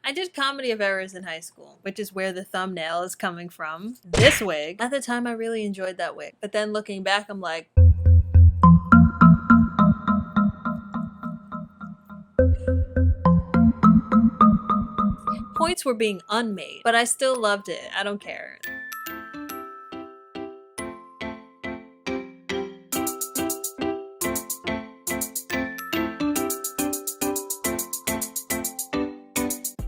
I did comedy of errors in high school, which is where the thumbnail is coming from. This wig. At the time, I really enjoyed that wig. But then looking back, I'm like, points were being unmade, but I still loved it. I don't care.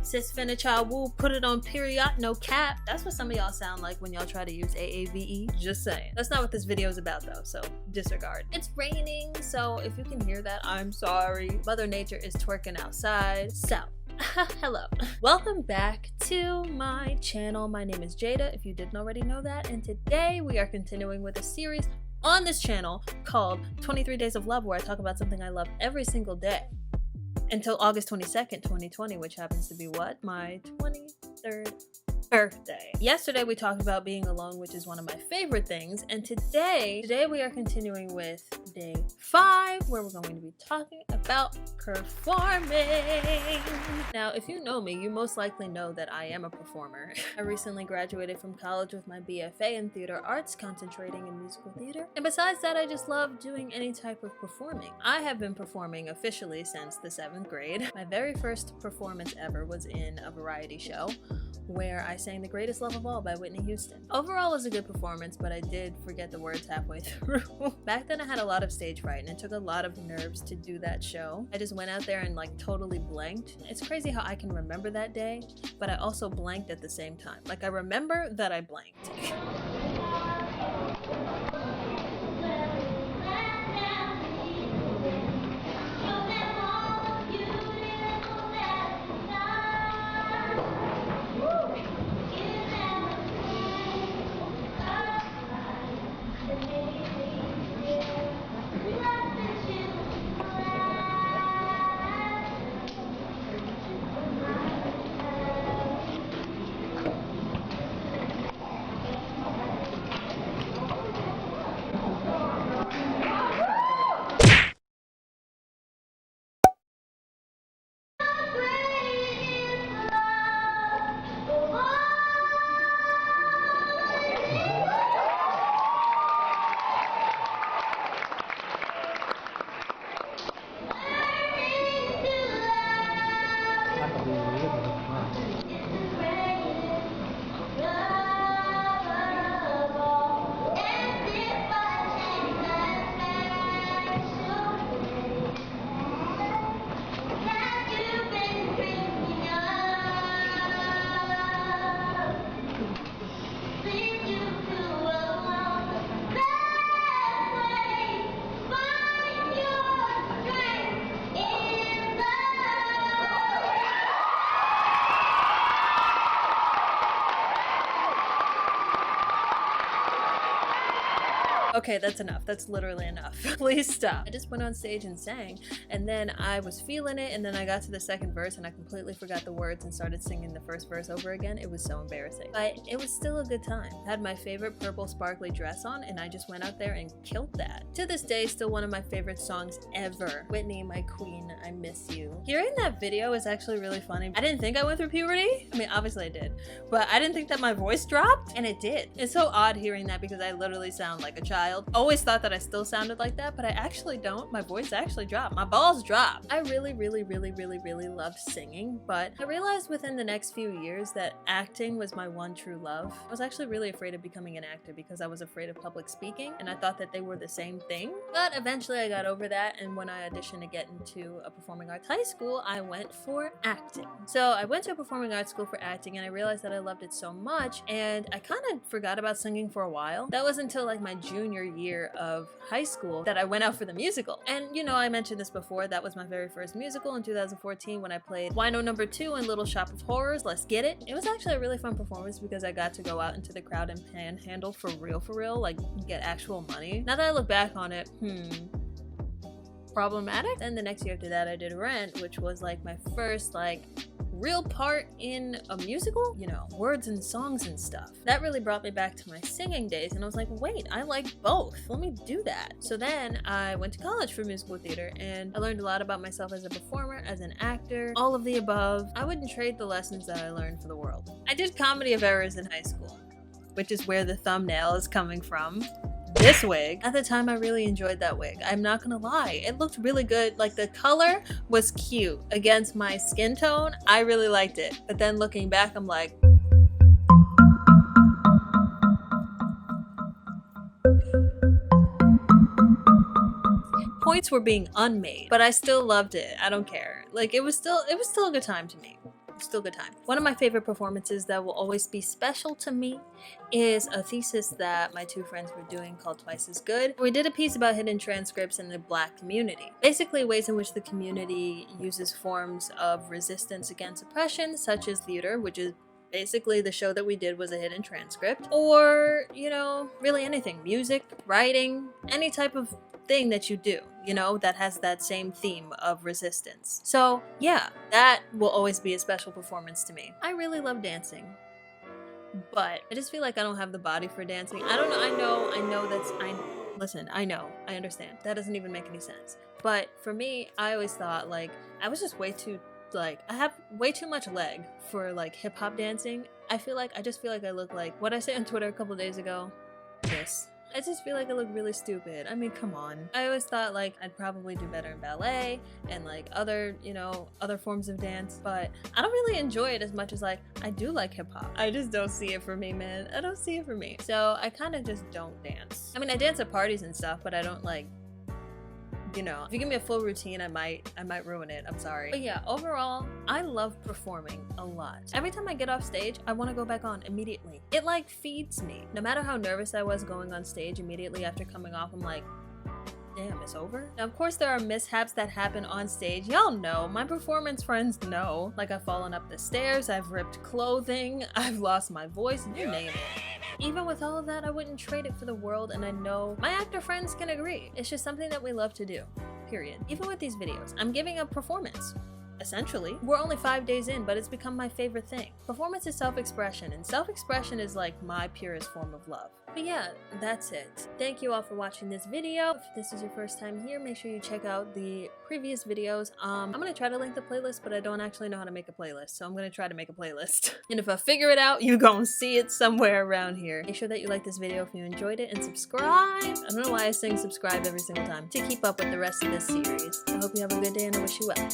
Sis finna child woo, put it on period, no cap. That's what some of y'all sound like when y'all try to use AAVE. Just saying. That's not what this video is about though, so disregard. It's raining, so if you can hear that, I'm sorry. Mother Nature is twerking outside. So, hello. Welcome back to my channel. My name is Jaeda, if you didn't already know that, and today we are continuing with a series on this channel called 23 Days of Love, where I talk about something I love every single day. Until August 22nd, 2020, which happens to be what? My 23rd birthday. Yesterday we talked about being alone, which is one of my favorite things, and today we are continuing with day 5, where we're going to be talking about performing. Now, if you know me, you most likely know that I am a performer. I recently graduated from college with my BFA in theater arts, concentrating in musical theater, and besides that, I just love doing any type of performing. I have been performing officially since the 7th grade. My very first performance ever was in a variety show where I sang The Greatest Love of All by Whitney Houston. Overall, it was a good performance, but I did forget the words halfway through. Back then I had a lot of stage fright and it took a lot of nerves to do that show. I just went out there and like totally blanked. It's crazy how I can remember that day, but I also blanked at the same time. Like I remember that I blanked. Okay, that's enough. That's literally enough. Please stop. I just went on stage and sang, and then I was feeling it, and then I got to the second verse and I completely forgot the words and started singing the first verse over again. It was so embarrassing. But it was still a good time. I had my favorite purple sparkly dress on, and I just went out there and killed that. To this day, still one of my favorite songs ever. Whitney, my queen, I miss you. Hearing that video is actually really funny. I didn't think I went through puberty. I mean, obviously I did, but I didn't think that my voice dropped, and it did. It's so odd hearing that because I literally sound like a child. Always thought that I still sounded like that, but I actually don't. My voice actually dropped. My balls dropped. I really loved singing, but I realized within the next few years that acting was my one true love. I was actually really afraid of becoming an actor because I was afraid of public speaking, and I thought that they were the same thing. But eventually I got over that, and when I auditioned to get into a performing arts high school, I went for acting. So I went to a performing arts school for acting, and I realized that I loved it so much, and I kind of forgot about singing for a while. That was until like my junior year of high school that I went out for the musical. And you know, I mentioned this before, that was my very first musical in 2014 when I played Wino number 2 in Little Shop of Horrors, Let's Get It. It was actually a really fun performance because I got to go out into the crowd and panhandle for real, like get actual money. Now that I look back on it, problematic. Then the next year after that I did Rent, which was like my first like real part in a musical, you know, words and songs and stuff. That really brought me back to my singing days, and I was like, wait, I like both. Let me do that. So then I went to college for musical theater, and I learned a lot about myself as a performer, as an actor, all of the above. I wouldn't trade the lessons that I learned for the world. I did comedy of errors in high school, which is where the thumbnail is coming from. This wig, at the time I really enjoyed that wig. I'm not gonna lie, it looked really good. Like the color was cute against my skin tone. I really liked it. But then looking back, I'm like, points were being unmade, but I still loved it. I don't care. Like it was still a good time to me. Still good time. One of my favorite performances that will always be special to me is a thesis that my two friends were doing called Twice as Good. We did a piece about hidden transcripts in the Black community. Basically ways in which the community uses forms of resistance against oppression, such as theater, which is basically the show that we did was a hidden transcript, or, you know, really anything. Music, writing, any type of thing that you do, you know, that has that same theme of resistance. So yeah, that will always be a special performance to me. I really love dancing, but I just feel like I don't have the body for dancing. I don't know, I understand. That doesn't even make any sense. But for me, I always thought like, I was just way too, like, I have way too much leg for like hip hop dancing. I just feel like I look like, what I say on Twitter a couple days ago, this. I just feel like I look really stupid. I mean, come on. I always thought like I'd probably do better in ballet and like other, you know, other forms of dance, but I don't really enjoy it as much as like I do like hip hop. I just don't see it for me, man. I don't see it for me. So I kind of just don't dance. I mean, I dance at parties and stuff, but I don't like, you know, if you give me a full routine, I might ruin it. I'm sorry. But yeah, overall, I love performing a lot. Every time I get off stage, I want to go back on immediately. It like feeds me. No matter how nervous I was going on stage, immediately after coming off, I'm like, damn, it's over? Now, of course, there are mishaps that happen on stage. Y'all know, my performance friends know. Like, I've fallen up the stairs, I've ripped clothing, I've lost my voice, you name it. Even with all of that, I wouldn't trade it for the world, and I know my actor friends can agree. It's just something that we love to do, period. Even with these videos, I'm giving a performance. Essentially, we're only 5 days in, but it's become my favorite thing. Performance is self-expression, and self-expression is like my purest form of love. But yeah, that's it. Thank you all for watching this video. If this is your first time here, make sure you check out the previous videos. I'm gonna try to link the playlist, but I don't actually know how to make a playlist, so I'm gonna try to make a playlist. And if I figure it out, you're gonna see it somewhere around here. Make sure that you like this video if you enjoyed it, and subscribe. I don't know why I sing subscribe every single time, to keep up with the rest of this series. I hope you have a good day, and I wish you well.